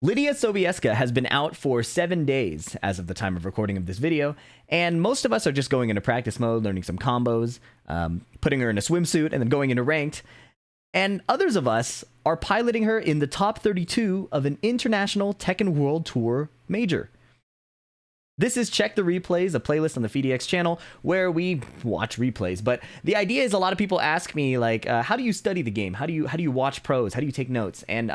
Lidia Sobieska has been out for 7 days as of the time of recording of this video, and most of us are just going into practice mode, learning some combos, putting her in a swimsuit, and then going into ranked. And others of us are piloting her in the top 32 of an international Tekken World Tour major. This is Check the Replays, a playlist on the PhiDX channel where we watch replays. But the idea is a lot of people ask me, like, how do you study the game? How do you watch pros? How do you take notes? And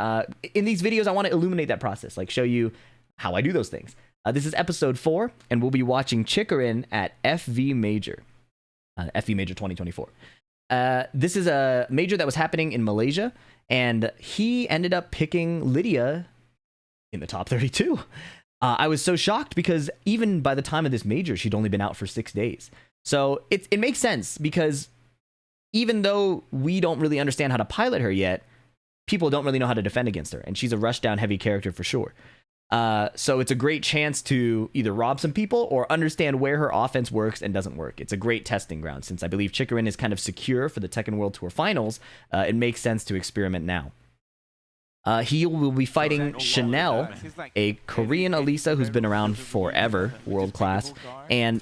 in these videos, I want to illuminate that process, like show you how I do those things. This is episode 4, and we'll be watching Chicorin at FV Major, FV Major 2024. This is a major that was happening in Malaysia, and he ended up picking Lidia in the top 32. I was so shocked because even by the time of this major, she'd only been out for 6 days. So it makes sense because even though we don't really understand how to pilot her yet, people don't really know how to defend against her. And she's a rushdown heavy character for sure. So it's a great chance to either rob some people or understand where her offense works and doesn't work. It's a great testing ground. Since I believe Chicorin is kind of secure for the Tekken World Tour Finals, it makes sense to experiment now. He will be fighting Chanel, a Korean Elisa who's been around forever, world class. And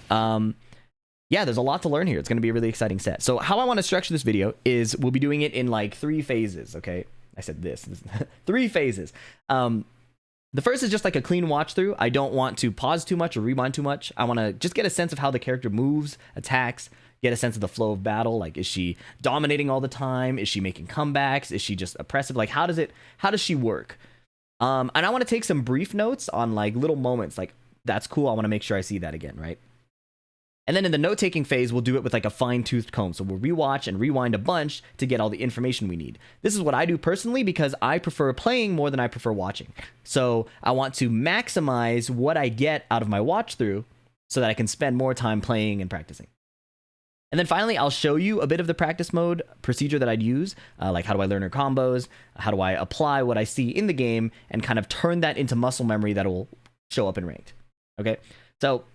yeah, there's a lot to learn here. It's going to be a really exciting set. So how I want to structure this video is we'll be doing it in like 3 phases, okay? I said this 3 phases. The first is just like a clean watch through. I don't want to pause too much or rewind too much. I want to just get a sense of how the character moves, attacks, get a sense of the flow of battle. Like, is she dominating all the time? Is she making comebacks? Is she just oppressive? Like, how does she work? And I want to take some brief notes on like little moments. Like, that's cool. I want to make sure I see that again, right? And then in the note-taking phase, we'll do it with like a fine-toothed comb. So we'll rewatch and rewind a bunch to get all the information we need. This is what I do personally because I prefer playing more than I prefer watching. So I want to maximize what I get out of my watch-through so that I can spend more time playing and practicing. And then finally, I'll show you a bit of the practice mode procedure that I'd use, like how do I learn her combos, how do I apply what I see in the game, and kind of turn that into muscle memory that will show up in ranked. Okay, so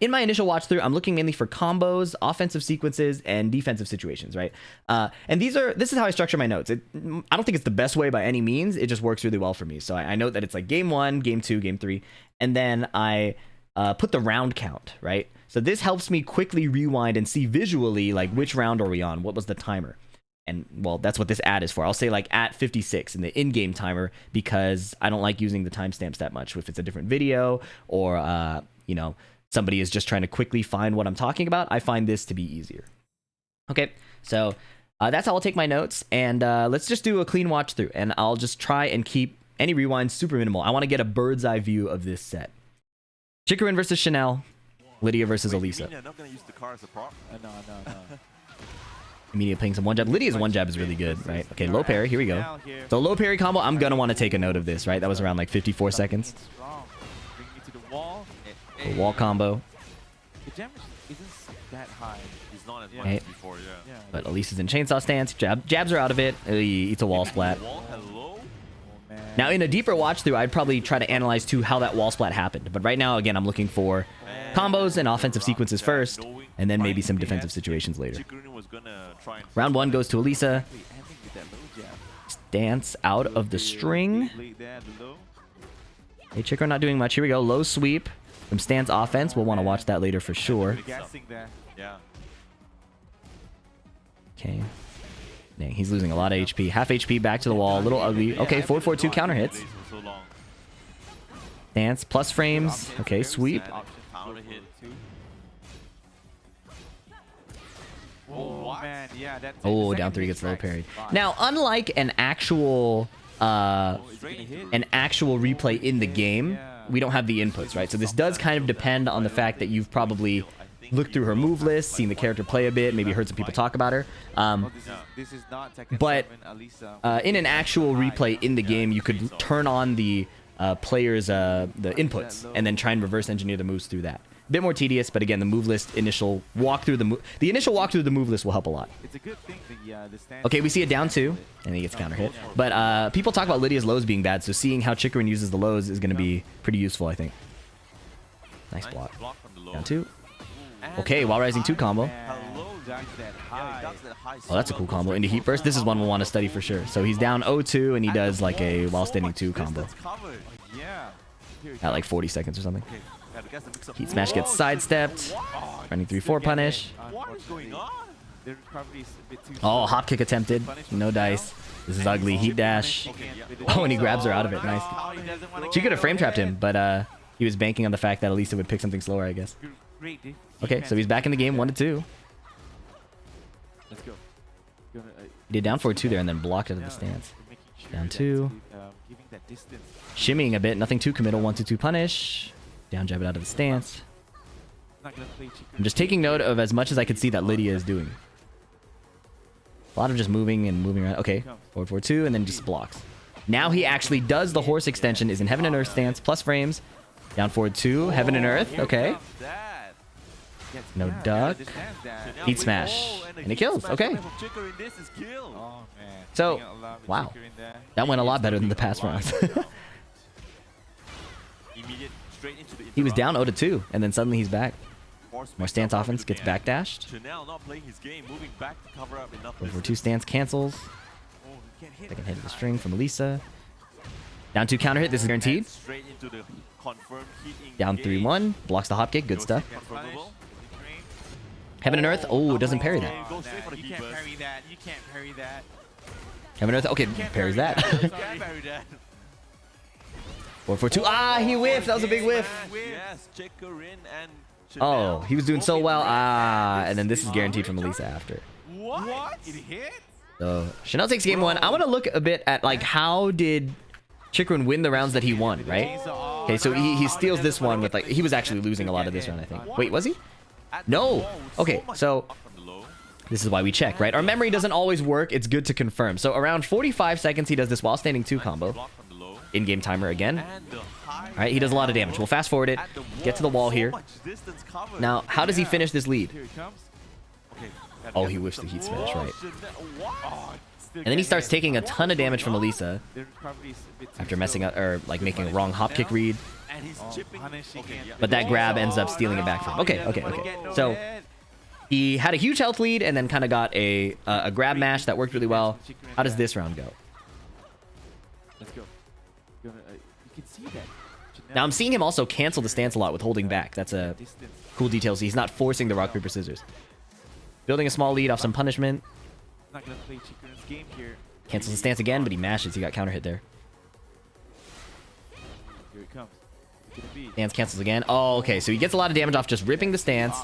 in my initial watch through, I'm looking mainly for combos, offensive sequences, and defensive situations, right? And this is how I structure my notes. I don't think it's the best way by any means. It just works really well for me. So I note that it's like game 1, game 2, game 3, and then I put the round count, right? So this helps me quickly rewind and see visually like which round are we on, what was the timer. And well, that's what this ad is for. I'll say like at 56 in the in-game timer because I don't like using the timestamps that much. If it's a different video or you know, somebody is just trying to quickly find what I'm talking about, I find this to be easier. Okay, so that's how I'll take my notes, and let's just do a clean watch through, and I'll just try and keep any rewinds super minimal. I want to get a bird's eye view of this set. Chicorin versus Chanel, Lidia versus Elisa. Not gonna use the car as a prop. No. Immediately playing some one jab. Lydia's one jab is really good, right? Okay, low parry, here we go. So low parry combo, I'm gonna want to take a note of this, right? That was around like 54 seconds. A wall combo. The damage isn't that high. He's not as much as before, yeah. But Elisa's in chainsaw stance. Jabs are out of it. He eats a wall splat. Now in a deeper watch through, I'd probably try to analyze too how that wall splat happened. But right now, again, I'm looking for combos and offensive sequences first, and then maybe some defensive situations later. Round 1 goes to Elisa. Stance out of the string. Hey, Chicorin not doing much. Here we go. Low sweep. Some stance offense. We'll want to watch that later for sure. Okay. Dang, he's losing a lot of HP. Half HP back to the wall. A little ugly. Okay, 4-4-2 counter hits. Stance plus frames. Okay, sweep. Oh, down 3 gets low parried. Now, unlike an actual replay in the game, we don't have the inputs, right? So this does kind of depend on the fact that you've probably looked through her move list, seen the character play a bit, maybe heard some people talk about her. But in an actual replay in the game, you could turn on the player's the inputs and then try and reverse engineer the moves through that. A bit more tedious, but again, the move list initial walkthrough the initial walkthrough of the move list will help a lot. Okay, we see it down 2, and he gets counter hit. But people talk about Lidia's lows being bad, so seeing how Chicorin uses the lows is going to be pretty useful, I think. Nice block. Down 2. Okay, while rising 2 combo. ducks that high. Oh, that's a cool combo. Into Heat Burst. This is one we'll want to study for sure. So he's down 0-2, and he does like a while standing 2 combo Yeah. at like 40 seconds or something. Heat Smash gets sidestepped. Running 3-4 punish. What's going on? They're probably a bit too Oh, hop kick attempted. No dice. This is ugly. Heat dash. Oh, and he grabs her out of it. Nice. She could have frame trapped him, but he was banking on the fact that Elisa would pick something slower, I guess. Okay, so he's back in the game 1-2. Let's go. He did down 4-2 there and then blocked out of the stance. Down 2. Shimmying a bit. Nothing too committal. 1-2 punish. Down jab it out of the stance. I'm just taking note of as much as I could see that Lidia is doing. A lot of just moving and moving around. Okay, forward 4-2 and then just blocks. Now he actually does the horse extension, is in Heaven and Earth stance, plus frames. Down forward 2, Heaven and Earth, okay. No duck. Heat Smash. And it kills, okay. So, wow. That went a lot better than the past rounds. He was down 0-2, and then suddenly he's back. More stance offense, gets backdashed. Over 2 stance cancels. Second hit of the string from Elisa. Down 2 counter hit, this is guaranteed. Down 3-1, blocks the hop kick, good stuff. Heaven and Earth, oh, it doesn't parry that. You can't parry that. You can't parry that. Heaven and Earth, okay, parries that. 4-4-2, ah, he whiffed, that was a big whiff. Oh, he was doing so well. Ah, and then this is guaranteed from Elisa after. What? It hit? So Chanel takes game 1. I want to look a bit at like how did Chikrin win the rounds that he won, right? Okay, so he steals this one with like he was actually losing a lot of this round, I think. Wait, was he? No. Okay, so this is why we check, right? Our memory doesn't always work. It's good to confirm. So around 45 seconds, he does this while standing 2 combo. In-game timer again. All right, he does a lot of damage. We'll fast forward it. Get to the wall here. Now, how does he finish this lead? Oh, he whiffs the Heat Smash, right? And then he starts taking a ton of damage from Elisa after messing up or like making a wrong hop kick read. But that grab ends up stealing it back from him. Okay. So he had a huge health lead and then kind of got a grab mash that worked really well. How does this round go? Let's go. You can see that. Now I'm seeing him also cancel the stance a lot with holding back. That's a cool detail. So he's not forcing the rock, paper, scissors. Building a small lead off some punishment. Not gonna play Chikrin's game here. Cancels the stance again, but he mashes. He got counter hit there. Here it comes. Stance cancels again. Oh, okay. So he gets a lot of damage off just ripping the stance.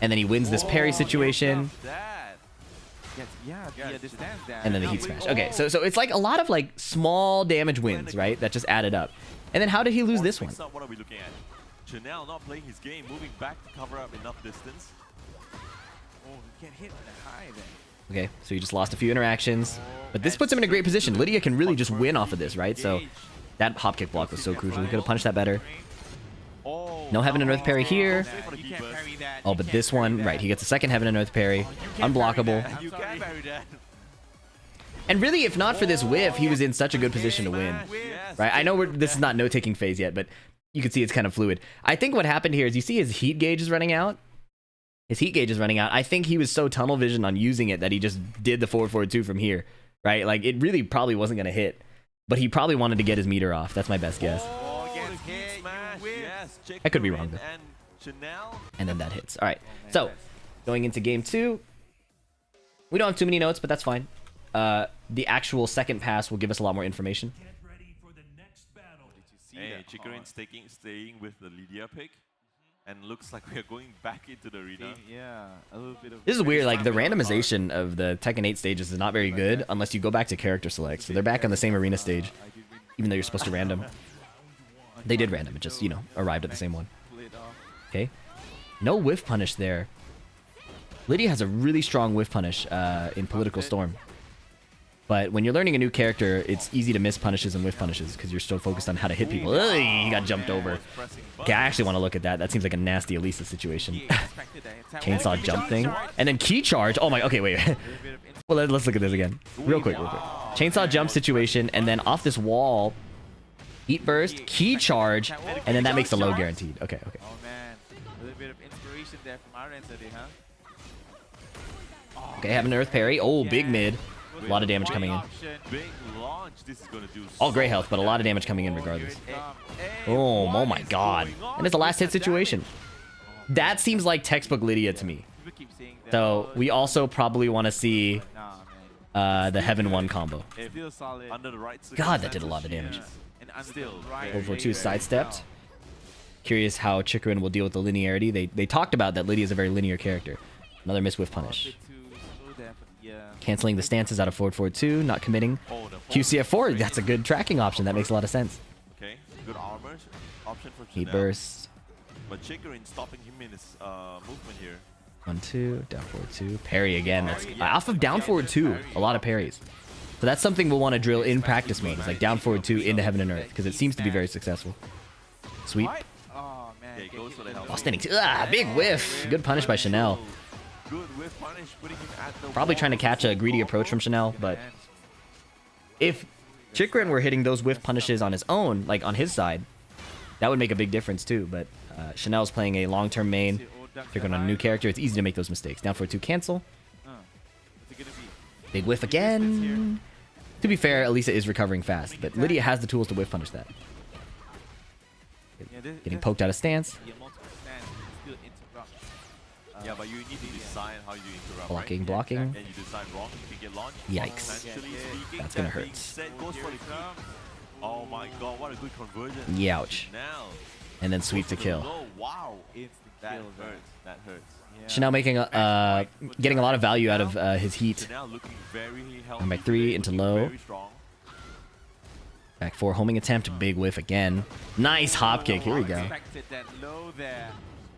And then he wins this parry situation. And then the Heat Smash. Okay, so it's like a lot of like small damage wins, right? That just added up. And then how did he lose this one? What are we looking at? Chanel not playing his game, moving back to cover up enough distance. Oh, he can't hit that high then. Okay, so he just lost a few interactions. But this puts him in a great position. Lidia can really just win off of this, right? So that hop kick block was so crucial. He could have punished that better. No Heaven and Earth parry here. Oh, but this one, right, he gets a second Heaven and Earth parry. Unblockable. And really, if not for this whiff, he was in such a good position to win. Right? I know this is not no-taking phase yet, but you can see it's kind of fluid. I think what happened here is you see his heat gauge is running out. His heat gauge is running out. I think he was so tunnel vision on using it that he just did the forward 2 from here. Right? Like, it really probably wasn't going to hit. But he probably wanted to get his meter off. That's my best guess. I could be wrong, though. And then that hits. All right. So, going into game 2. We don't have too many notes, but that's fine. The actual second pass will give us a lot more information. Hey, Chikrin staying with the Lidia pick. And looks like we are going back into the arena. Yeah, a little bit of... This is weird. Like, the randomization of the Tekken 8 stages is not very good unless you go back to character select. So they're back on the same arena stage, even though you're supposed to random. They did random. It just, you know, arrived at the same one. Okay. No whiff punish there. Lidia has a really strong whiff punish in Political Storm. But when you're learning a new character, it's easy to miss punishes and whiff punishes because you're still focused on how to hit people. Ugh, he got jumped over. Okay, I actually want to look at that. That seems like a nasty Elisa situation. Chainsaw jump thing. And then key charge. Oh my, okay, wait. Well, let's look at this again. Real quick. Chainsaw jump situation, and then off this wall, heat burst, key charge, and then that makes the low guaranteed. Okay. Oh man, a little bit of inspiration there from our end today, huh? Okay, having an earth parry. Oh, big mid. A lot of damage coming in. Big launch. This is gonna do All gray health, but a lot of damage coming in regardless. Oh my god. And it's a last hit situation. That seems like textbook Lidia to me. So we also probably want to see the Heaven 1 combo. under the right. God, that did a lot of damage. Still, Over 2 sidestepped. Curious how Chikrin will deal with the linearity. They talked about that Lydia is a very linear character. Another miss whiff punish. Canceling the stances out of forward forward 2, not committing. QCF4, that's a good tracking option. That makes a lot of sense. Okay, good armor option for Heat Chanel. burst. But Chikrin stopping him in his movement here. 1 2, down forward 2. Parry again. That's off of down forward 2. A lot of parries. So that's something we'll want to drill in practice mode. It's like down forward 2 into Heaven and Earth because it seems to be very successful. Sweep. Yeah, he goes for the health. Lost inning. Big whiff. Good punish by Chanel. Good whiff punish, putting him at the Probably trying to catch a greedy approach from Chanel, but if Chikrin were hitting those whiff punishes on his own, like on his side, that would make a big difference too. But Chanel's playing a long-term main. Chikrin on a new character. It's easy to make those mistakes. Down for 2, cancel. Big whiff again. To be fair, Elisa is recovering fast, but Lidia has the tools to whiff punish that. Getting poked out of stance. Yeah, but you need to decide how you interrupt. Blocking, right? blocking. And you decide wrong, you can get launched. Yikes. Potentially speaking, That's gonna that being hurt. said, goes for the kick. Oh my god, what a good conversion. Youch. Now, And then sweep to kill. low. Wow, that hurts. That hurts. Chanel making getting a lot of value out of his heat. Chanel looking very healthy. Come back 3 into low. Very strong. Back 4, homing attempt, big whiff again. Nice hop kick. Here we go.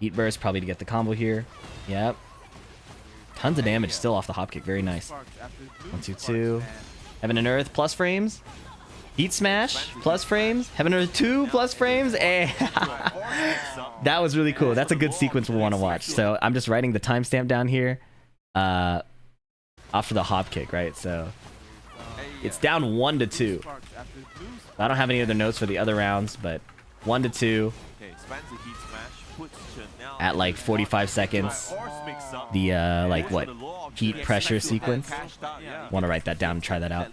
Heat burst probably to get the combo here. Yep. Tons of damage still off the hop kick. Very nice. 1 2 2. Heaven and Earth plus frames. Heat smash plus frames. Heaven and Earth 2 plus frames. That was really cool. That's a good sequence we'll want to watch. So I'm just writing the timestamp down here. After the hop kick, right? So it's down 1 to 2. I don't have any other notes for the other rounds, but 1 to 2 at like 45 seconds. The like what heat pressure sequence. Want to write that down and try that out.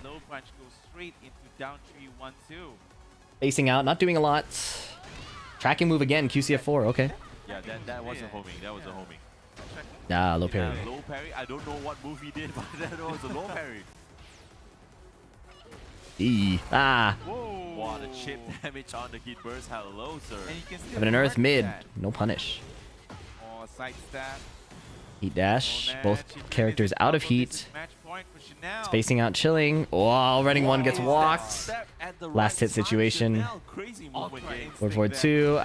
Facing out, not doing a lot. Tracking move again, QCF4. Okay. Yeah, that was a homing. That was a homing. Low parry. Yeah, low parry. I don't know what move he did, but that was a low parry. Wow, the chip damage on the heat burst. Hello, sir. Having an Earth mid. No punish. Heat dash. Both characters out of heat. Spacing out, chilling. Oh, running 1 gets walked. Last hit situation. Forward forward 2.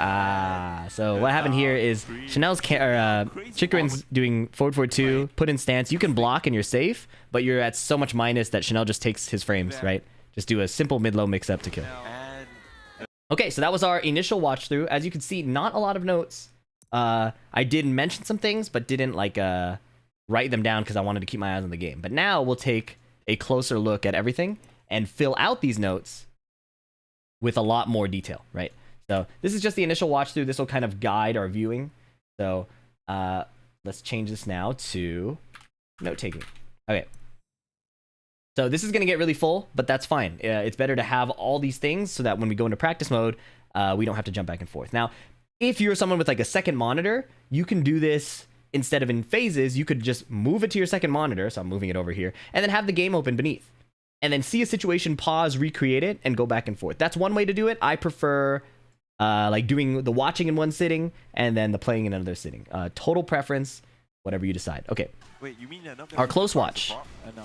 So what happened here is Chanel's Chikrin's doing forward forward 2. Put in stance. You can block and you're safe, but you're at so much minus that Chanel just takes his frames, right? Just do a simple mid-low mix-up to kill. Okay, so that was our initial watch through. As you can see, not a lot of notes. I did mention some things, but didn't like write them down because I wanted to keep my eyes on the game. But now we'll take a closer look at everything and fill out these notes with a lot more detail, right? So this is just the initial watch through. This will kind of guide our viewing. So let's change this now to note taking. Okay. So this is going to get really full, but that's fine. It's better to have all these things so that when we go into practice mode, we don't have to jump back and forth. Now, if you're someone with like a second monitor, you can do this instead of in phases. You could just move it to your second monitor. So I'm moving it over here and then have the game open beneath and then see a situation, pause, recreate it, and go back and forth. That's one way to do it. I prefer like doing the watching in one sitting and then the playing in another sitting. Total preference, whatever you decide. Okay. Wait, you mean our close watch. No.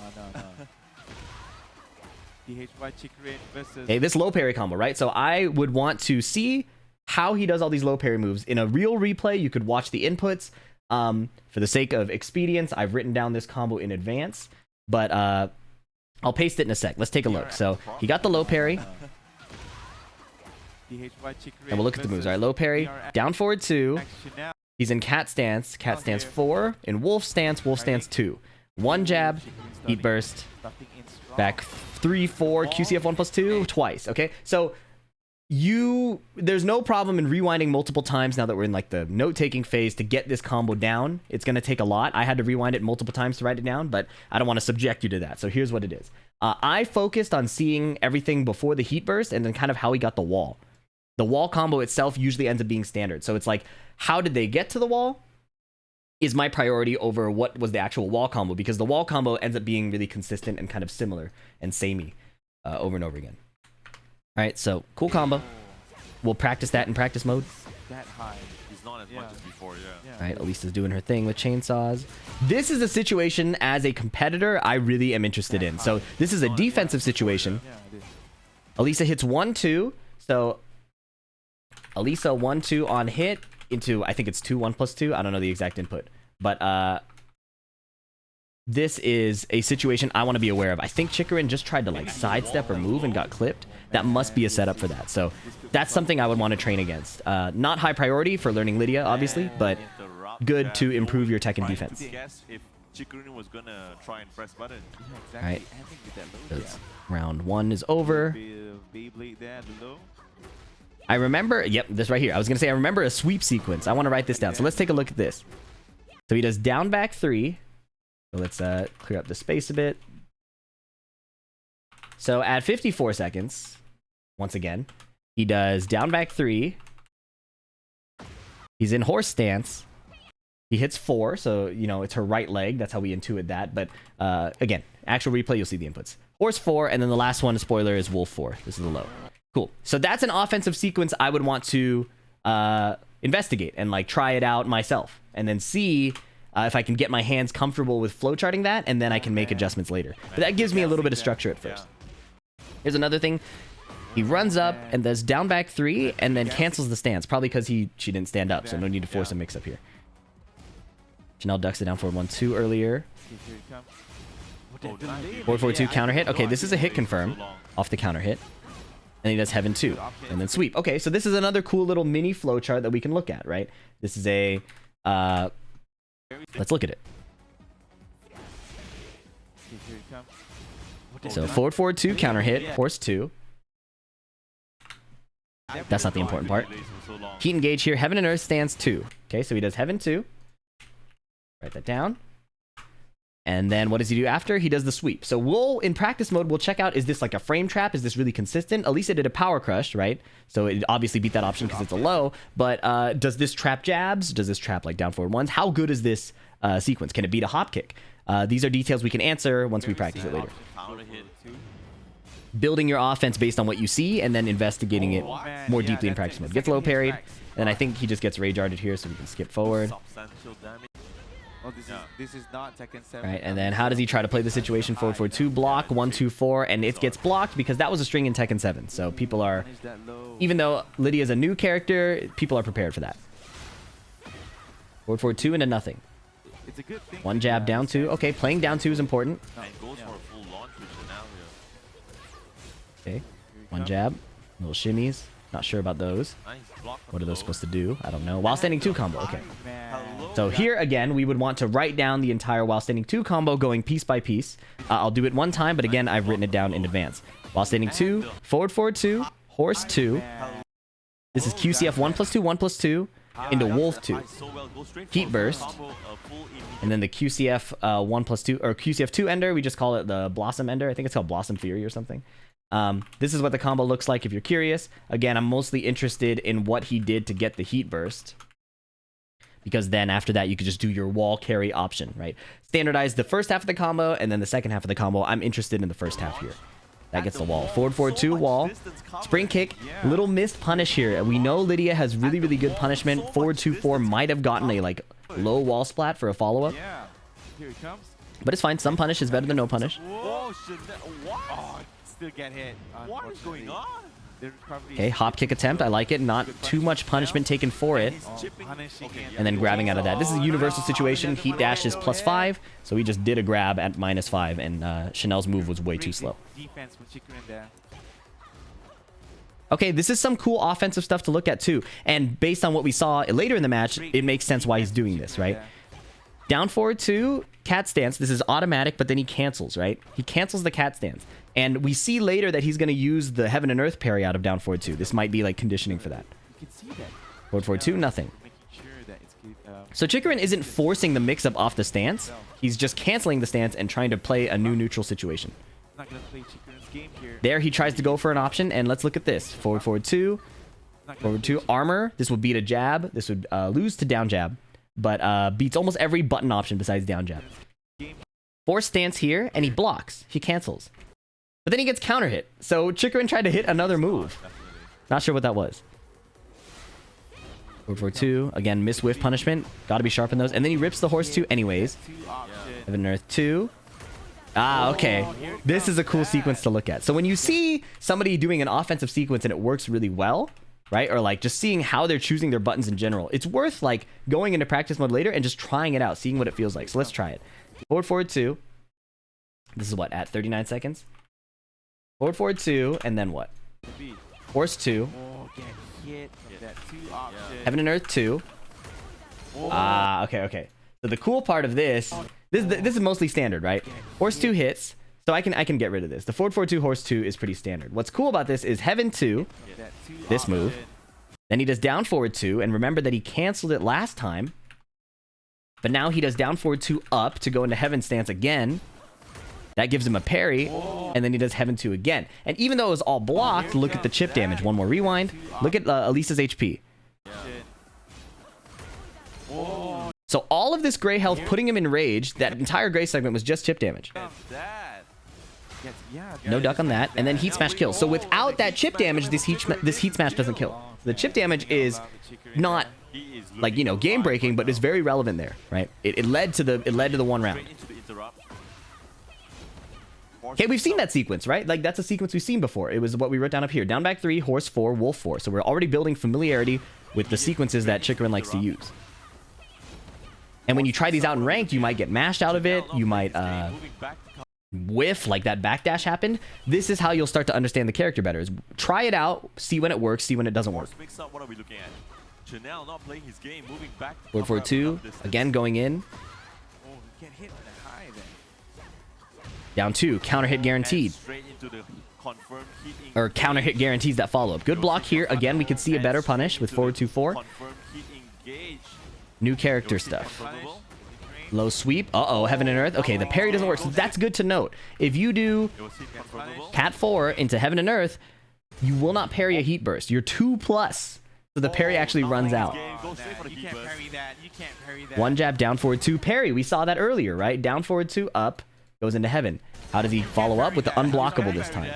Okay, this low parry combo, right? So I would want to see how he does all these low parry moves. In a real replay, you could watch the inputs. For the sake of expedience, I've written down this combo in advance, but I'll paste it in a sec. Let's take a look. So he got the low parry. And we'll look at the moves. All right, low parry, down forward 2. He's in cat stance 4. In wolf stance 2. 1 jab, heat burst, back 3, 4, QCF 1+2, twice. Okay, so there's no problem in rewinding multiple times now that we're in like the note-taking phase to get this combo down. It's going to take a lot. I had to rewind it multiple times to write it down, but I don't want to subject you to that. So here's what it is. I focused on seeing everything before the heat burst and then kind of how he got the wall. The wall combo itself usually ends up being standard. So it's like, how did they get to the wall is my priority over what was the actual wall combo, because the wall combo ends up being really consistent and kind of similar and samey over and over again. All right, so cool combo. We'll practice that in practice mode. That high. He's not as much as before, yeah. All right, Elisa's doing her thing with chainsaws. This is a situation as a competitor I really am interested in. So this is a defensive situation. Elisa hits 1-2. So Elisa 1-2 on hit into, I think it's 2-1+2. I don't know the exact input. But this is a situation I want to be aware of. I think Chikarin just tried to like sidestep or move and got clipped. That must be a setup for that. So that's something I would want to train against. Not high priority for learning Lidia, obviously, but good to improve your Tekken defense. Guess if Chikarin was gonna try and press button. All right. Round 1 is over. I remember, yep, this right here. I was going to say I remember a sweep sequence. I want to write this down. So let's take a look at this. So he does down back 3. So let's clear up the space a bit. So at 54 seconds, once again, he does down back 3. He's in horse stance. He hits 4, so, you know, it's her right leg. That's how we intuit that. But, again, actual replay, you'll see the inputs. Horse 4, and then the last one, spoiler, is wolf 4. This is the low. Cool. So that's an offensive sequence I would want to investigate and, like, try it out myself. And then see if I can get my hands comfortable with flowcharting that, and then I can make adjustments later. But that gives me a little bit of structure at first. Here's another thing. He runs up and does down back 3 and then cancels the stance. Probably because she didn't stand up, so no need to force a mix up here. Chanel ducks it down forward 1-2 earlier. 4-4-2 counter hit. Okay, this is a hit confirm off the counter hit. And he does Heaven 2 and then sweep. Okay, so this is another cool little mini flowchart that we can look at, right? This is a... let's look at it. So forward 4-2 counter hit, horse 2. That's not the important part. Heat engage here, Heaven and Earth stance 2. Okay, so he does Heaven 2. Write that down. And then what does he do after? He does the sweep. So we'll, in practice mode, we'll check out, is this like a frame trap? Is this really consistent? Elisa did a power crush, right? So it obviously beat that option because it's a low. But does this trap jabs? Does this trap like down forward 1s? How good is this sequence? Can it beat a hop kick? These are details we can answer once we practice it later. Building your offense based on what you see and then investigating it more deeply in practice mode. Gets low parried. And I think he just gets rage arted here so we can skip forward. Oh, this is not Tekken 7. Right, and then how does he try to play the situation? Forward 4-2 block, 1-2-4, and it gets blocked because that was a string in Tekken 7. So people are, even though Lidia is a new character, people are prepared for that. Forward 4-2 into nothing. One jab down 2. Okay, playing down 2 is important. Okay, one jab, little shimmies. Not sure about those. What are those supposed to do? I don't know. While standing 2 combo. Okay. So here again, we would want to write down the entire while standing 2 combo going piece by piece. I'll do it one time, but again, I've written it down in advance. While standing 2, forward 2, horse 2. This is QCF 1+2, 1+2 into wolf 2. Heat burst. And then the QCF 1+2 or QCF 2 ender. We just call it the Blossom ender. I think it's called Blossom Fury or something. This is what the combo looks like if you're curious. Again, I'm mostly interested in what he did to get the heat burst. Because then after that, you could just do your wall carry option, right? Standardize the first half of the combo, and then the second half of the combo. I'm interested in the first half here. That gets the wall. Forward 2 wall. Spring kick. Little missed punish here. We know Lidia has really, really good punishment. Forward 2-4 might have gotten a like low wall splat for a follow-up. But it's fine. Some punish is better than no punish. Still get hit. What is going on? Okay, hop kick attempt. I like it. Not too much punishment taken for it. And then grabbing out of that. This is a universal situation. Heat dash is +5. So he just did a grab at -5. And Chanel's move was way too slow. Okay, this is some cool offensive stuff to look at too. And based on what we saw later in the match, it makes sense why he's doing this, right? Down forward 2, cat stance. This is automatic, but then he cancels, right? He cancels the cat stance. And we see later that he's going to use the Heaven and Earth parry out of down forward 2. This might be like conditioning for that. You can see that. Forward 2, nothing. Making sure that it's So Chicorin isn't forcing the mix-up off the stance. He's just canceling the stance and trying to play a new neutral situation. not gonna play Chikorin's game here. There he tries to go for an option, and let's look at this. Forward 2. Forward 2. Armor. This would beat a jab. This would lose to down jab. But beats almost every button option besides down jab. Force stance here, and he blocks. He cancels. But then he gets counter hit. So Chikorin tried to hit another move. Not sure what that was. Forward 2. Again, miss whiff punishment. Gotta be sharp in those. And then he rips the horse 2 anyways. Heaven and Earth 2. Ah, okay. This is a cool sequence to look at. So when you see somebody doing an offensive sequence and it works really well, right? Or like just seeing how they're choosing their buttons in general, it's worth like going into practice mode later and just trying it out, seeing what it feels like. So let's try it. Forward 2. This is what, at 39 seconds? Forward 2, and then what? Horse 2. Heaven and Earth 2. Ah, okay. So the cool part of this is mostly standard, right? Horse 2 hits, so I can get rid of this. The forward 2, horse 2 is pretty standard. What's cool about this is Heaven 2, this move. Then he does down forward 2, and remember that he canceled it last time. But now he does down forward 2 up to go into Heaven stance again. That gives him a parry, and then he does Heaven 2 again. And even though it was all blocked, look at the chip damage. One more rewind. Look at Elisa's HP. So all of this gray health putting him in rage, that entire gray segment was just chip damage. No duck on that, and then heat smash kills. So without that chip damage, this heat smash doesn't kill. The chip damage is not like, you know, game breaking, but it's very relevant there, right? It led to the one round. Okay, we've seen that sequence, right? Like, that's a sequence we've seen before. It was what we wrote down up here. Down back 3, horse 4, wolf 4. So we're already building familiarity with the sequences that Chikorin likes to use. And when you try these out in ranked, you might get mashed out of it. You might whiff, like that backdash happened. This is how you'll start to understand the character better. Is try it out, see when it works, see when it doesn't work. What are we looking at? Chanel not playing his game, moving back. Forward 2, again going in. Down 2, counter hit guaranteed. Or counter hit guarantees that follow up. Good block here. Again, we could see a better punish with forward 2, 4. New character stuff. Low sweep. Uh-oh, Heaven and Earth. Okay, the parry doesn't work, so that's good to note. If you do Cat 4 into Heaven and Earth, you will not parry a heat burst. You're 2+. So the parry actually runs out. One jab, down forward 2, parry. We saw that earlier, right? Down forward 2, up. Goes into Heaven. How does he follow up? With the unblockable this time.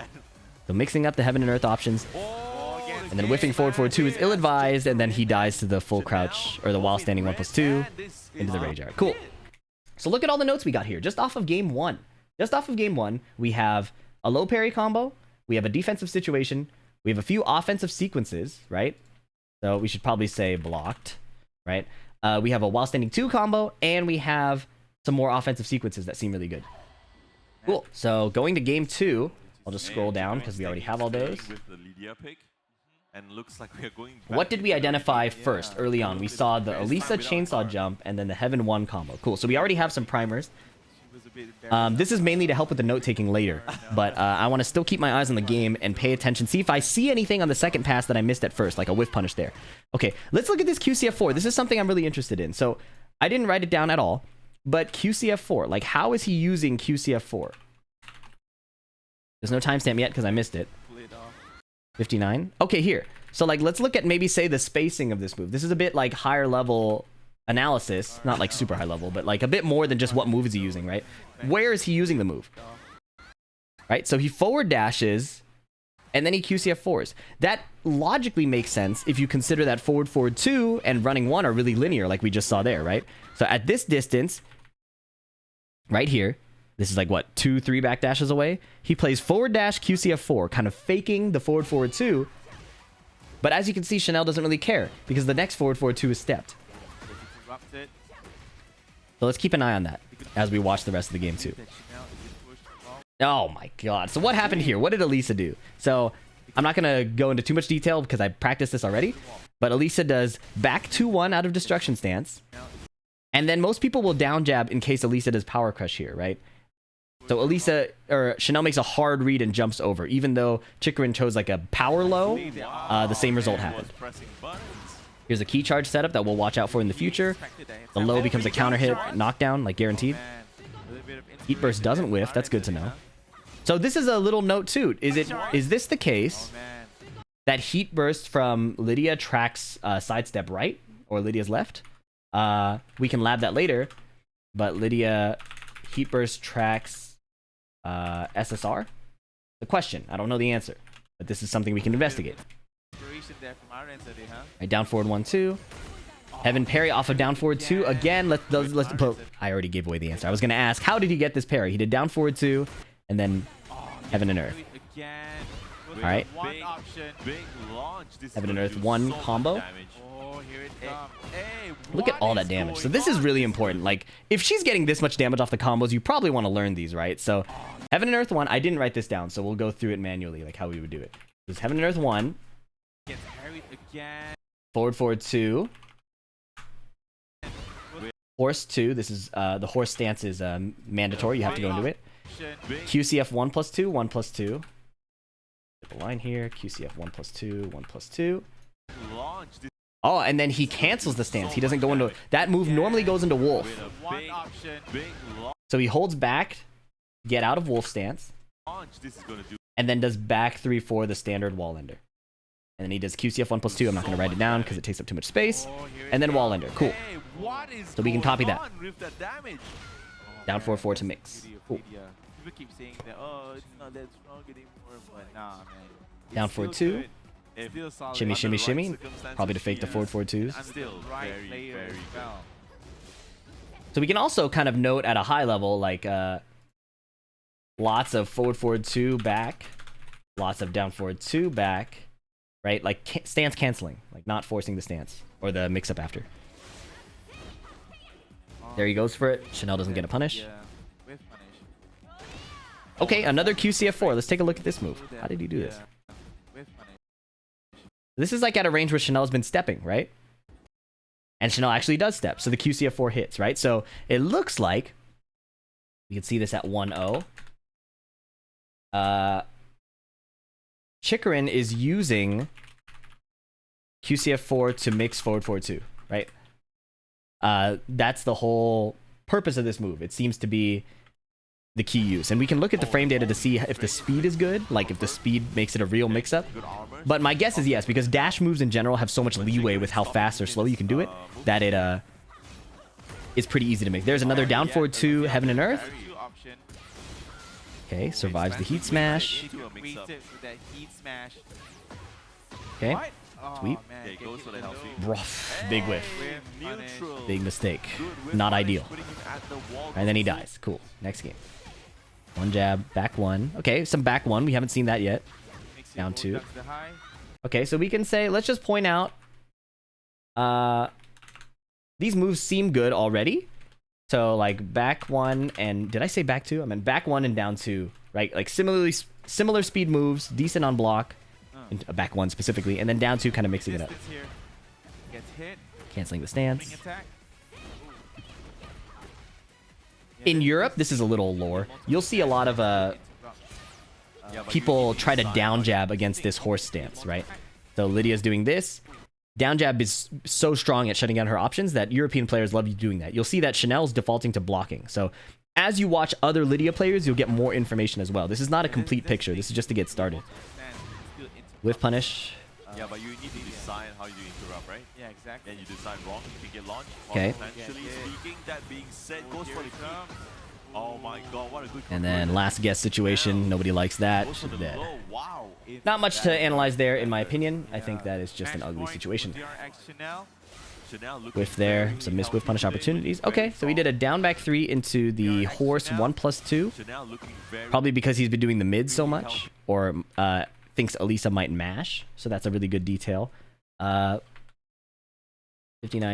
So mixing up the Heaven and Earth options. And then whiffing forward 2 is ill-advised, and then he dies to the full crouch, or the while standing 1+2, into the rage hour. Cool. So look at all the notes we got here, just off of game 1. Just off of game 1, we have a low parry combo, we have a defensive situation, we have a few offensive sequences, right? So we should probably say blocked, right? We have a while standing 2 combo, and we have some more offensive sequences that seem really good. Cool. So going to game 2, I'll just scroll down because we already have all those. And looks like we are going what did we identify first early on? We saw the Elisa chainsaw jump and then the Heaven 1 combo. Cool. So we already have some primers. This is mainly to help with the note taking later, but I want to still keep my eyes on the game and pay attention. See if I see anything on the second pass that I missed at first, like a whiff punish there. Okay, let's look at this QCF4. This is something I'm really interested in. So I didn't write it down at all, but QCF4, like how is he using QCF4? There's no timestamp yet because I missed it. 59. Okay, here. So like let's look at maybe say the spacing of this move. This is a bit like higher level analysis, not like super high level, but like a bit more than just what move is he using, right? Where is he using the move? Right? So he forward dashes and then he QCF4s. That logically makes sense if you consider that forward 2 and running 1 are really linear like we just saw there, right? So at this distance right here, this is like what, 2, 3 back dashes away. He plays forward dash QCF4, kind of faking the forward 2. But as you can see, Chanel doesn't really care because the next forward 2 is stepped. So let's keep an eye on that as we watch the rest of the game too. Oh my god. So what happened here? What did Elisa do? So I'm not going to go into too much detail because I practiced this already. But Elisa does back 2-1 out of destruction stance. And then most people will down jab in case Elisa does power crush here, right? So Elisa or Chanel makes a hard read and jumps over, even though Chicorin chose like a power low. The same result happened. Here's a key charge setup that we'll watch out for in the future. The low becomes a counter hit, knockdown, like guaranteed. Heat burst doesn't whiff. That's good to know. So this is a little note too. Is this the case that heat burst from Lidia tracks sidestep right or Lydia's left? We can lab that later, but Lidia heat burst tracks SSR. The question. I don't know the answer, but this is something we can investigate. Right, down forward 1-2. Heaven parry off of down forward 2 again. Let's I already gave away the answer. I was gonna ask, how did he get this parry? He did down forward 2 and then Heaven and Earth. All right. Heaven and Earth 1 combo. Look at all that damage. So this is really important. Like, if she's getting this much damage off the combos, you probably want to learn these, right? So Heaven and Earth 1, I didn't write this down, so we'll go through it manually, like how we would do it. This is Heaven and Earth 1. Forward 2. Horse 2. This is the horse stance is mandatory. You have to go into it. QCF 1+2, 1+2. Get the line here. QCF 1+2, 1+2. Oh, and then he cancels the stance. He doesn't go into that move. Normally goes into Wolf. So he holds back, get out of Wolf stance, and then does back 3-4 the standard wall ender. And then he does QCF 1+2. I'm not going to write it down because it takes up too much space. And then wall ender. Cool. So we can copy that. Down 4-4 to mix. Cool. People keep saying that, oh, it's not that strong anymore, but nah, man. Down forward 2. Shimmy, shimmy, shimmy. Probably to fake the forward 4-2s. So we can also kind of note at a high level, like, lots of forward 2 back. Lots of down forward 2 back. Right? Like, stance canceling. Like, not forcing the stance. Or the mix-up after. There he goes for it. Chanel doesn't get a punish. Okay, another QCF4. Let's take a look at this move. How did he do this? This is like at a range where Chanel's been stepping, right? And Chanel actually does step, so the QCF4 hits, right? So it looks like you can see this at 1-0. Chicorin is using QCF4 to mix forward 4-2, right? That's the whole purpose of this move. It seems to be the key use. And we can look at the frame data to see if the speed is good, like if the speed makes it a real mix-up. But my guess is yes, because dash moves in general have so much leeway with how fast or slow you can do it, that it is pretty easy to make. There's another down forward 2 Heaven and Earth. Okay, survives the heat smash. Okay, sweep. Rough. Big whiff. Big mistake. Not ideal. And then he dies. Cool. Next game. One jab, back 1. Okay, some back 1. We haven't seen that yet. Down 2. Okay, so we can say, let's just point out, these moves seem good already. So like back 1 and, did I say back 2? I meant back 1 and down 2, right? Like similar speed moves, decent on block, back 1 specifically, and then down 2 kind of mixing it up. Canceling the stance. In Europe, this is a little lore. You'll see a lot of people try to down jab against this horse stance, right? So Lydia's doing this. Down jab is so strong at shutting down her options that European players love you doing that. You'll see that Chanel's defaulting to blocking. So as you watch other Lidia players, you'll get more information as well. This is not a complete picture. This is just to get started. Whiff punish. Yeah, but you need to decide how you interrupt, right? Yeah, exactly. And you decide wrong, you can get launched. Okay. Potentially speaking, that being said, goes for the key. Oh my god, what a good. And then last guess situation, nobody likes that. Dead. Wow. Not much to analyze there, in my opinion. I think that is just an ugly situation. Whiff there, some missed whiff punish opportunities. Okay, so he did a down back 3 into the horse 1+2. Probably because he's been doing the mid so much, or thinks Elisa might mash. So that's a really good detail. 59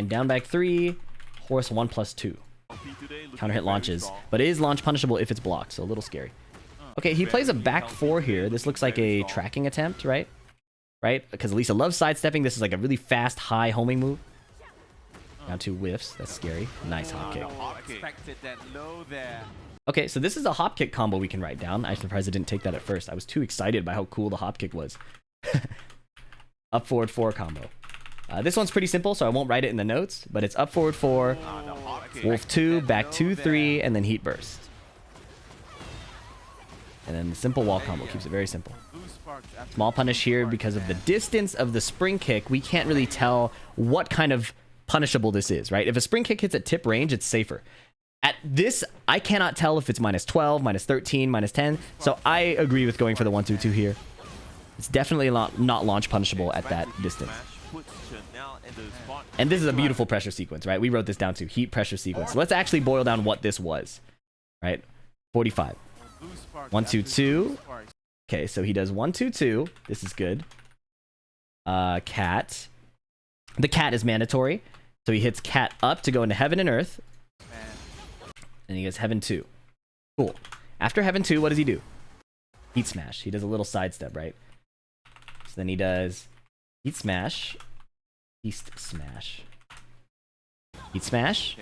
down back 3, horse 1+2. Counter hit launches, but it is launch punishable if it's blocked, so a little scary. Okay, he plays a back 4 here. This looks like a tracking attempt, right? Right? Because Elisa loves sidestepping. This is like a really fast, high homing move. Down 2 whiffs. That's scary. Nice hop kick. Expected that low there. Okay, so this is a hop kick combo we can write down. I'm surprised I didn't take that at first. I was too excited by how cool the hop kick was. Up forward 4 combo. This one's pretty simple, so I won't write it in the notes, but it's up forward 4, wolf 2, back 2, 3, and then heat burst. And then the simple wall combo keeps it very simple. Small punish here because of the distance of the spring kick. We can't really tell what kind of punishable this is, right? If a spring kick hits at tip range, it's safer. At this, I cannot tell if it's minus 12, minus 13, minus 10. So I agree with going for the 1-2-2 here. It's definitely not launch punishable at that distance. And this is a beautiful pressure sequence, right? We wrote this down to heat pressure sequence. So let's actually boil down what this was, right? 45. 1-2-2. Okay, so he does 1-2-2. This is good. Cat. The cat is mandatory. So he hits cat up to go into heaven and earth. And he gets heaven 2. Cool. After heaven 2, what does he do? Heat smash. He does a little sidestep, right? So then he does heat smash. East smash. Heat smash.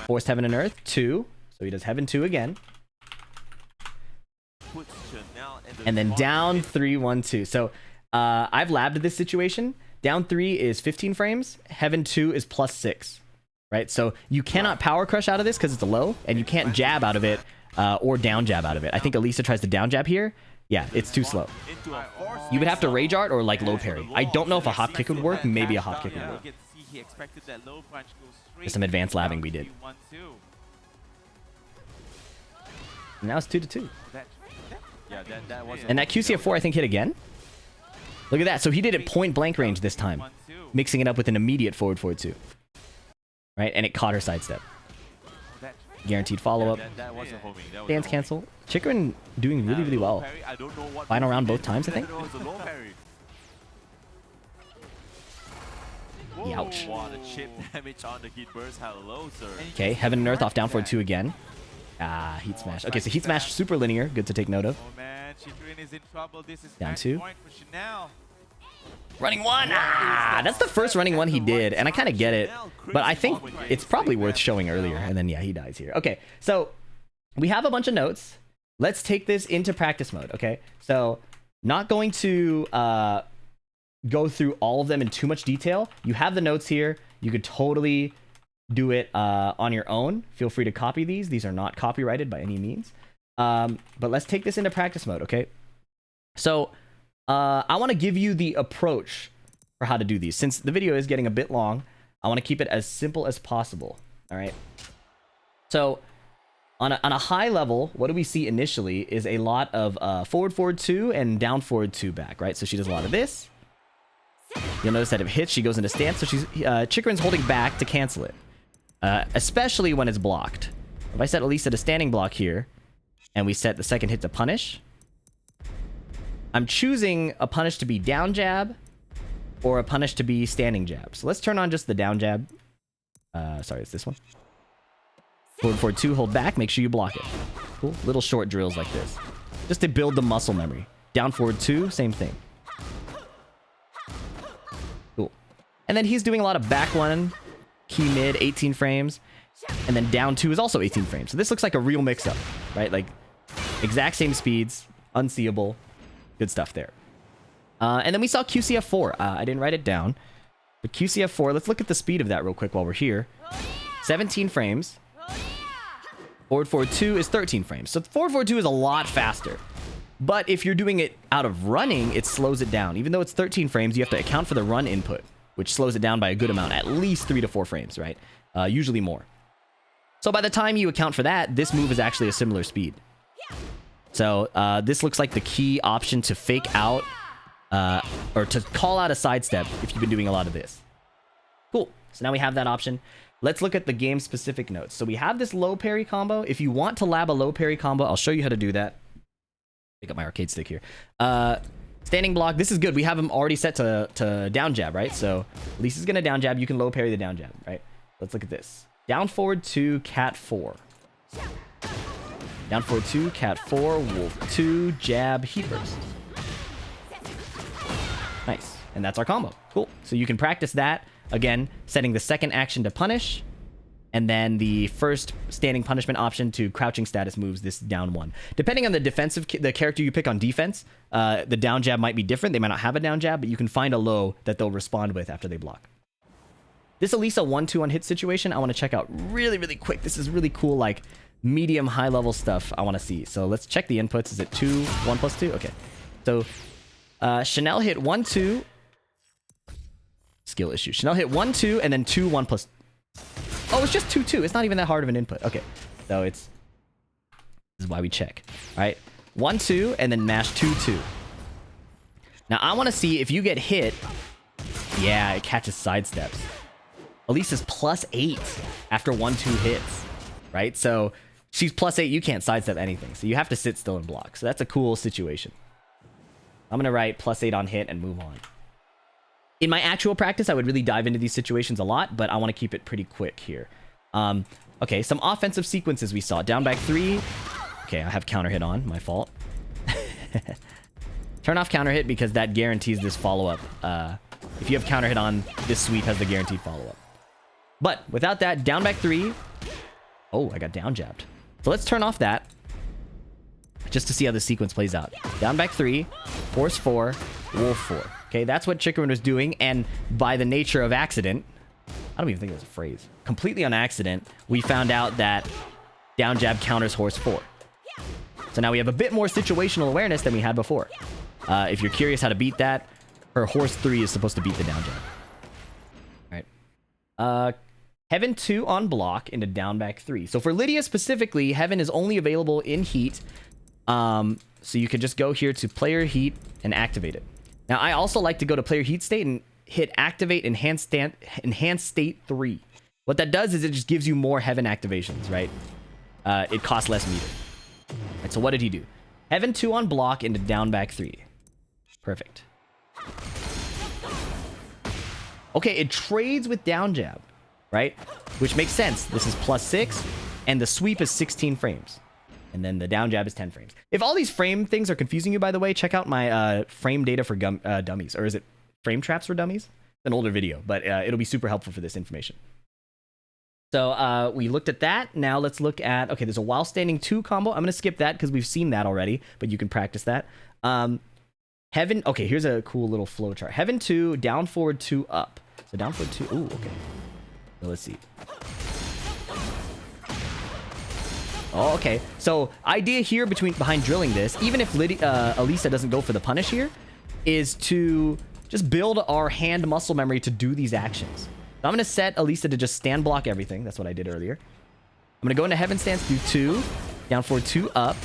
Forced heaven and earth 2. So he does heaven 2 again. And then down 3, 1, 2. So I've labbed this situation. Down 3 is 15 frames. Heaven 2 is plus 6. Right? So you cannot power crush out of this because it's a low, and you can't jab out of it or down jab out of it. I think Elisa tries to down jab here. Yeah, it's too slow. You would have to rage art or like low parry. I don't know if a hop kick would work. Maybe a hop kick would work. There's some advanced labbing we did. And now it's 2-2. And that QCF4 I think hit again. Look at that. So he did it point blank range this time, mixing it up with an immediate forward 2. Right, and it caught her sidestep. Guaranteed follow-up. Dance cancel. Chikrin doing really, really well. Final round both times, I think. Ouch. Okay, heaven and earth off down forward 2 again. Ah, heat smash. Okay, so heat smash super linear. Good to take note of. Down 2. Running 1! Ah, that's the first running 1 he did, and I kind of get it. But I think it's probably worth showing earlier. And then, yeah, he dies here. Okay, so we have a bunch of notes. Let's take this into practice mode, okay? So not going to go through all of them in too much detail. You have the notes here. You could totally do it on your own. Feel free to copy these. These are not copyrighted by any means. But let's take this into practice mode, okay? So I want to give you the approach for how to do these. Since the video is getting a bit long, I want to keep it as simple as possible. All right. So on a high level, what do we see initially is a lot of forward 2 and down forward 2 back, right? So she does a lot of this. You'll notice that if it hits, she goes into stance. So she's Chikrin's holding back to cancel it, especially when it's blocked. If I set Elisa to standing block here, and we set the second hit to punish, I'm choosing a punish to be down jab or a punish to be standing jab. So let's turn on just the down jab. Sorry, it's this one. Forward 2, hold back. Make sure you block it. Cool. Little short drills like this, just to build the muscle memory. Down forward 2, same thing. Cool. And then he's doing a lot of back 1, key mid, 18 frames. And then down 2 is also 18 frames. So this looks like a real mix-up, right? Like exact same speeds, unseeable. Good stuff there. And then we saw QCF4. I didn't write it down. But QCF4, let's look at the speed of that real quick while we're here. 17 frames. Forward 2 is 13 frames. So forward 2 is a lot faster. But if you're doing it out of running, it slows it down. Even though it's 13 frames, you have to account for the run input, which slows it down by a good amount, at least 3 to 4 frames, right? Usually more. So by the time you account for that, this move is actually a similar speed. So this looks like the key option to fake out or to call out a sidestep if you've been doing a lot of this. Cool. So now we have that option. Let's look at the game-specific notes. So we have this low parry combo. If you want to lab a low parry combo, I'll show you how to do that. Pick up my arcade stick here. Standing block. This is good. We have him already set to down jab, right? So Lisa's going to down jab. You can low parry the down jab, right? Let's look at this. Down forward 2, cat 4. Down forward 2, cat 4, wolf 2, jab, heat burst. Nice. And that's our combo. Cool. So you can practice that. Again, setting the second action to punish. And then the first standing punishment option to crouching status moves this down 1. Depending on the the character you pick on defense, the down jab might be different. They might not have a down jab, but you can find a low that they'll respond with after they block. This Elisa 1-2 on hit situation, I want to check out really, really quick. This is really cool, like medium high level stuff I want to see. So let's check the inputs. Is it 2, 1 plus 2? Okay. So Chanel hit 1-2. Skill issue. Chanel hit 1-2 and then 2, 1 plus. Oh, it's just 2-2. It's not even that hard of an input. Okay. So this is why we check. All right. 1-2 and then mash 2-2. Now I want to see if you get hit. Yeah, it catches sidesteps. Elisa's +8 after 1-2 hits, right? So she's +8. You can't sidestep anything. So you have to sit still and block. So that's a cool situation. I'm going to write +8 on hit and move on. In my actual practice, I would really dive into these situations a lot, but I want to keep it pretty quick here. Okay, some offensive sequences we saw. Down back 3. Okay, I have counter hit on. My fault. Turn off counter hit because that guarantees this follow-up. If you have counter hit on, this sweep has the guaranteed follow-up. But without that, down back 3. Oh, I got down jabbed. So let's turn off that just to see how the sequence plays out. Down back 3, force 4, wolf 4. Okay, that's what Chicken was doing, and by the nature of accident, I don't even think that's a phrase. Completely on accident, we found out that down jab counters horse 4. So now we have a bit more situational awareness than we had before. If you're curious how to beat that, her horse 3 is supposed to beat the down jab. All right. Heaven 2 on block into down back 3. So for Lidia specifically, Heaven is only available in heat. So you could just go here to player heat and activate it. Now, I also like to go to player heat state and hit activate enhanced state 3. What that does is it just gives you more Heaven activations, right? It costs less meter. Right, so what did he do? Heaven 2 on block into down back 3. Perfect. Okay, it trades with down jab, right? Which makes sense. This is +6, and the sweep is 16 frames. And then the down jab is 10 frames. If all these frame things are confusing you, by the way, check out my frame data for dummies. Or is it frame traps for dummies? It's an older video, but it'll be super helpful for this information. So we looked at that. Now let's look at, okay, there's a while standing 2 combo. I'm going to skip that because we've seen that already, but you can practice that. Heaven, okay, here's a cool little flow chart. Heaven 2, down forward 2, up. So down forward 2, ooh, okay. So let's see. Oh, okay. So idea here behind drilling this, even if Elisa doesn't go for the punish here, is to just build our hand muscle memory to do these actions. So I'm going to set Elisa to just stand block everything. That's what I did earlier. I'm going to go into Heaven stance, do 2, down forward 2, up,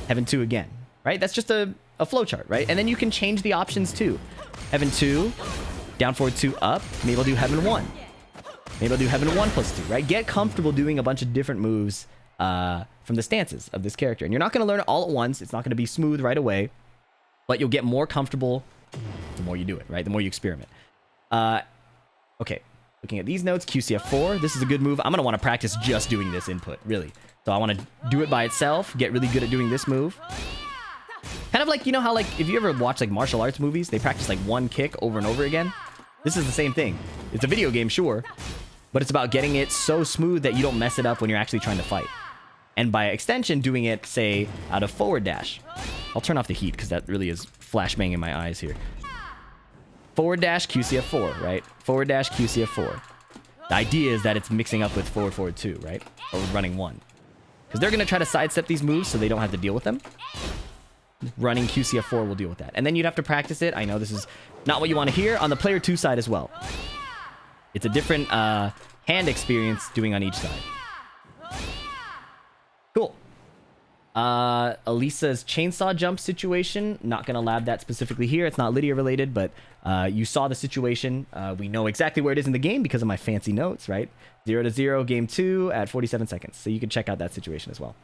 Heaven 2 again, right? That's just a flow chart, right? And then you can change the options too. Heaven 2, down forward 2, up. Maybe I'll do Heaven 1. Maybe I'll do Heaven 1 plus 2, right? Get comfortable doing a bunch of different moves from the stances of this character. And you're not going to learn it all at once. It's not going to be smooth right away, but you'll get more comfortable the more you do it, right? The more you experiment. Okay, looking at these notes, QCF4. This is a good move. I'm going to want to practice just doing this input, really. So I want to do it by itself, get really good at doing this move. Kind of like, you know how, like, if you ever watch, like, martial arts movies, they practice, like, one kick over and over again? This is the same thing. It's a video game, sure, but it's about getting it so smooth that you don't mess it up when you're actually trying to fight. And by extension, doing it, say, out of forward dash. I'll turn off the heat because that really is flashbang in my eyes here. Forward dash, QCF4, right? Forward dash, QCF4. The idea is that it's mixing up with forward, forward 2, right? Or running 1. Because they're going to try to sidestep these moves so they don't have to deal with them. Running QCF4 will deal with that. And then you'd have to practice it. I know this is not what you want to hear on the player 2 side as well. It's a different hand experience doing on each side. Cool. Elisa's chainsaw jump situation. Not going to lab that specifically here. It's not Lidia related, but you saw the situation. We know exactly where it is in the game because of my fancy notes, right? 0-0, game 2 at 47 seconds. So you can check out that situation as well.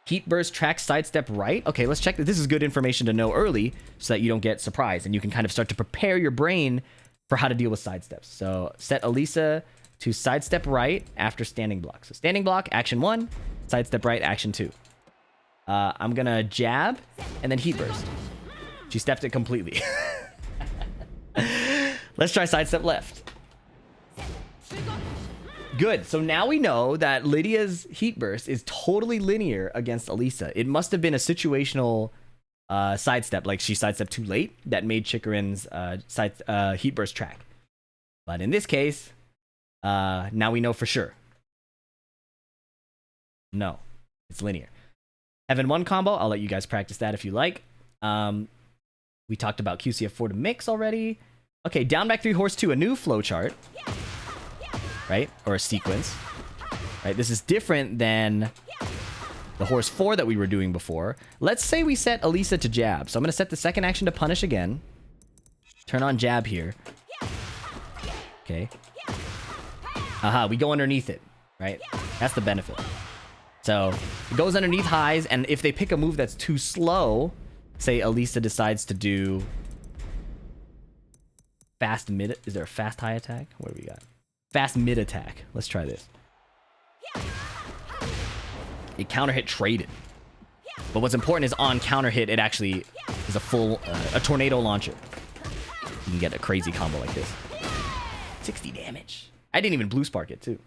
Heat burst, track, sidestep, right. Okay, let's check that. This is good information to know early so that you don't get surprised and you can kind of start to prepare your brain for how to deal with sidesteps. So set Elisa to sidestep right after standing block. So standing block, action 1, sidestep right, action 2. I'm going to jab and then heat burst. She stepped it completely. Let's try sidestep left. Good. So now we know that Lidia's heat burst is totally linear against Elisa. It must have been a situational sidestep, like she sidestepped too late, that made Chikarin's heat burst track. But in this case, now we know for sure. No, it's linear. Heaven 1 combo, I'll let you guys practice that if you like. We talked about QCF4 to mix already. Okay, down back 3 horse 2, a new flowchart. Right? Or a sequence. Right? This is different than the horse 4 that we were doing before. Let's say we set Elisa to jab. So I'm going to set the second action to punish again. Turn on jab here. Okay. Aha, we go underneath it. Right? That's the benefit. So it goes underneath highs, and if they pick a move that's too slow, say Elisa decides to do fast mid. Is there a fast high attack? What do we got? Fast mid attack. Let's try this. It counter hit traded. But what's important is on counter hit, it actually is a full, a tornado launcher. You can get a crazy combo like this. 60 damage. I didn't even blue spark it too.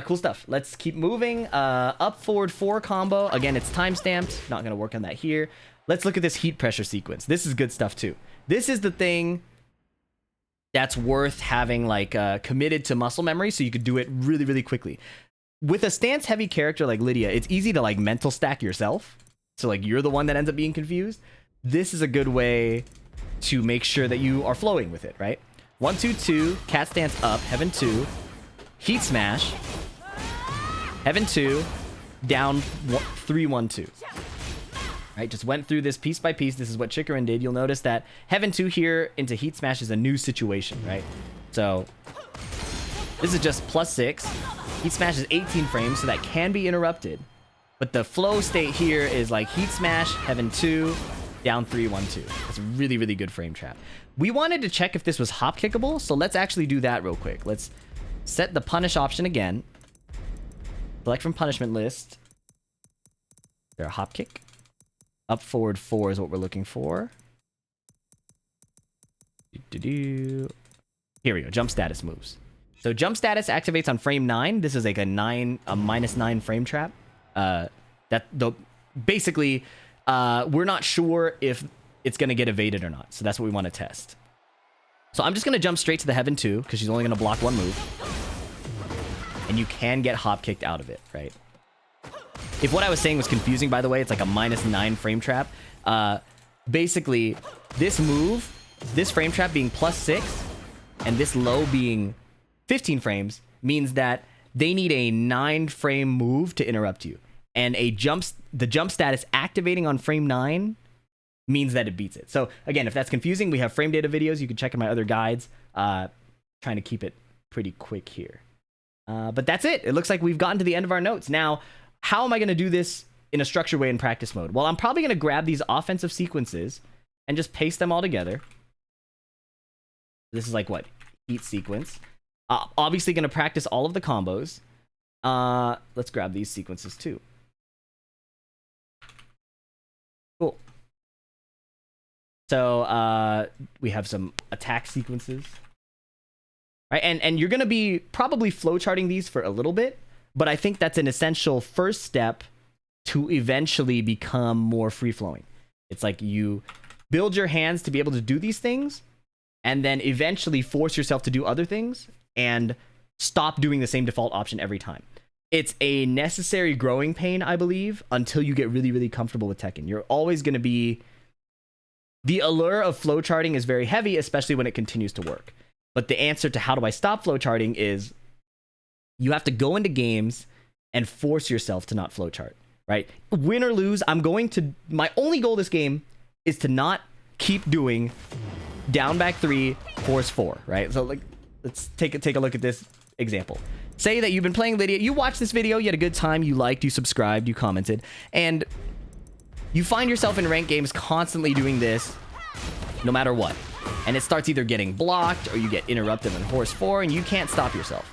Cool stuff. Let's keep moving. Up forward 4 combo. Again, it's time stamped. Not gonna work on that here. Let's look at this heat pressure sequence. This is good stuff too. This is the thing that's worth having like committed to muscle memory, so you could do it really, really quickly. With a stance heavy character like Lidia, it's easy to like mental stack yourself. So like you're the one that ends up being confused. This is a good way to make sure that you are flowing with it, right? 1, 2, 2, cat stance up, heaven 2, heat smash, heaven 2, down 3, 1, 2. Right, just went through this piece by piece. This is what Chikarin did. You'll notice that Heaven 2 here into Heat Smash is a new situation, right? So this is just +6. Heat Smash is 18 frames, so that can be interrupted. But the flow state here is like Heat Smash, Heaven 2, down 3, 1, 2. That's a really, really good frame trap. We wanted to check if this was hop kickable, so let's actually do that real quick. Let's set the punish option again. Select from punishment list. There a hop kick? Up forward 4 is what we're looking for. Here we go. Jump status moves. So jump status activates on frame 9. This is like a -9 frame trap. Basically, we're not sure if it's gonna get evaded or not. So that's what we want to test. So I'm just gonna jump straight to the Heaven 2 because she's only gonna block 1 move, and you can get hop kicked out of it, right? If what I was saying was confusing, by the way, it's like a -9 frame trap. Basically, this move, this frame trap being +6, and this low being 15 frames, means that they need a 9 frame move to interrupt you. And the jump status activating on frame 9 means that it beats it. So again, if that's confusing, we have frame data videos. You can check in my other guides. Trying to keep it pretty quick here. But that's it. It looks like we've gotten to the end of our notes. Now, how am I going to do this in a structured way in practice mode? Well, I'm probably going to grab these offensive sequences and just paste them all together. This is like what? Heat sequence. Obviously going to practice all of the combos. Let's grab these sequences too. Cool. So we have some attack sequences. Right? And you're going to be probably flowcharting these for a little bit. But I think that's an essential first step to eventually become more free-flowing. It's like you build your hands to be able to do these things, and then eventually force yourself to do other things, and stop doing the same default option every time. It's a necessary growing pain, I believe, until you get really, really comfortable with Tekken. You're always going to be... The allure of flowcharting is very heavy, especially when it continues to work. But the answer to how do I stop flowcharting is... You have to go into games and force yourself to not flowchart, right? Win or lose, my only goal this game is to not keep doing down back 3, horse 4, right? So like, let's take a look at this example. Say that you've been playing Lidia, you watched this video, you had a good time, you liked, you subscribed, you commented, and you find yourself in ranked games constantly doing this no matter what. And it starts either getting blocked or you get interrupted on horse 4 and you can't stop yourself.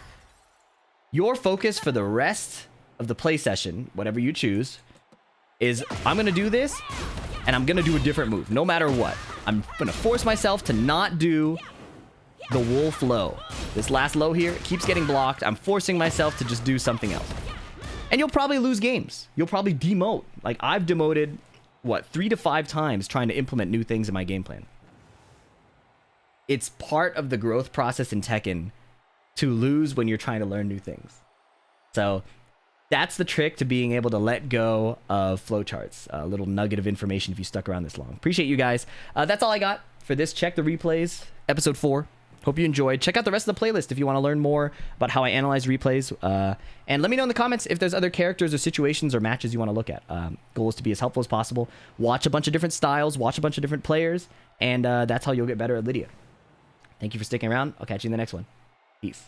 Your focus for the rest of the play session, whatever you choose, is I'm going to do this, and I'm going to do a different move, no matter what. I'm going to force myself to not do the wolf low. This last low here keeps getting blocked. I'm forcing myself to just do something else. And you'll probably lose games. You'll probably demote. Like, I've demoted, what, 3 to 5 times trying to implement new things in my game plan. It's part of the growth process in Tekken to lose when you're trying to learn new things. So that's the trick to being able to let go of flowcharts. A little nugget of information if you stuck around this long. Appreciate you guys. That's all I got for this Check the Replays, episode 4. Hope you enjoyed. Check out the rest of the playlist if you want to learn more about how I analyze replays. And let me know in the comments if there's other characters or situations or matches you want to look at. Goal is to be as helpful as possible. Watch a bunch of different styles. Watch a bunch of different players. And that's how you'll get better at Lidia. Thank you for sticking around. I'll catch you in the next one. Peace.